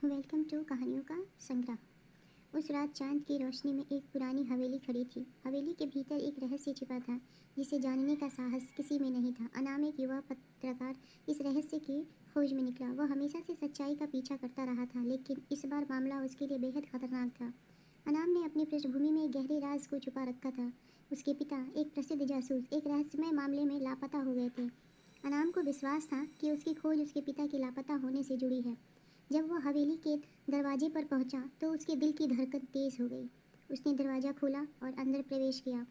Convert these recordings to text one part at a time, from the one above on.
Welcome to कहानियों का संग्रह। उस रात चांद की रोशनी में एक पुरानी हवेली खड़ी थी। हवेली के भीतर एक रहस्य छिपा था जिसे जानने का साहस किसी में नहीं था। अनाम एक युवा पत्रकार इस रहस्य की खोज में निकला। वह हमेशा से सच्चाई का पीछा करता रहा था, लेकिन इस बार मामला उसके लिए बेहद खतरनाक था। अनाम ने अपनी पृष्ठभूमि में एक गहरे राज को छुपा रखा था। उसके पिता, एक प्रसिद्ध जासूस, एक रहस्यमय मामले में लापता हो गए थे। अनाम को विश्वास था कि उसकी खोज उसके पिता के लापता होने से जुड़ी है। जब वह हवेली के दरवाजे पर पहुंचा तो उसके दिल की धड़कन तेज हो गई। उसने दरवाज़ा खोला और अंदर प्रवेश किया।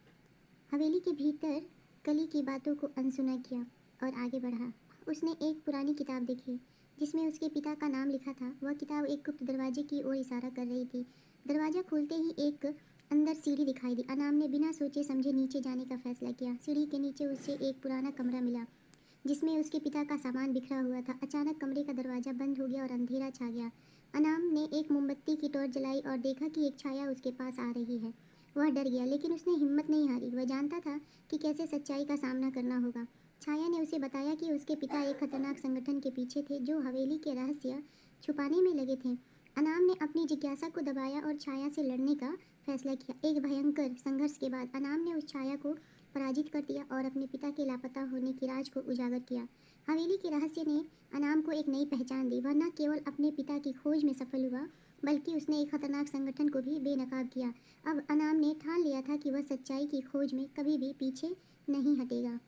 हवेली के भीतर कली की बातों को अनसुना किया और आगे बढ़ा। उसने एक पुरानी किताब देखी जिसमें उसके पिता का नाम लिखा था। वह किताब एक गुप्त दरवाजे की ओर इशारा कर रही थी। दरवाज़ा खोलते ही एक अंदर सीढ़ी दिखाई दी। अनाम ने बिना सोचे समझे नीचे जाने का फैसला किया। सीढ़ी के नीचे उसे एक पुराना कमरा मिला जिसमें उसके पिता का सामान बिखरा हुआ था। अचानक कमरे का दरवाज़ा बंद हो गया और अंधेरा छा गया। अनाम ने एक मोमबत्ती की टॉर्च जलाई और देखा कि एक छाया उसके पास आ रही है। वह डर गया, लेकिन उसने हिम्मत नहीं हारी। वह जानता था कि कैसे सच्चाई का सामना करना होगा। छाया ने उसे बताया कि उसके पिता एक खतरनाक संगठन के पीछे थे जो हवेली के रहस्य छुपाने में लगे थे। अनाम ने अपनी जिज्ञासा को दबाया और छाया से लड़ने का फैसला किया। एक भयंकर संघर्ष के बाद अनाम ने उस छाया को पराजित कर दिया और अपने पिता के लापता होने की राज को उजागर किया। हवेली के रहस्य ने अनाम को एक नई पहचान दी। वह न केवल अपने पिता की खोज में सफल हुआ, बल्कि उसने एक खतरनाक संगठन को भी बेनकाब किया। अब अनाम ने ठान लिया था कि वह सच्चाई की खोज में कभी भी पीछे नहीं हटेगा।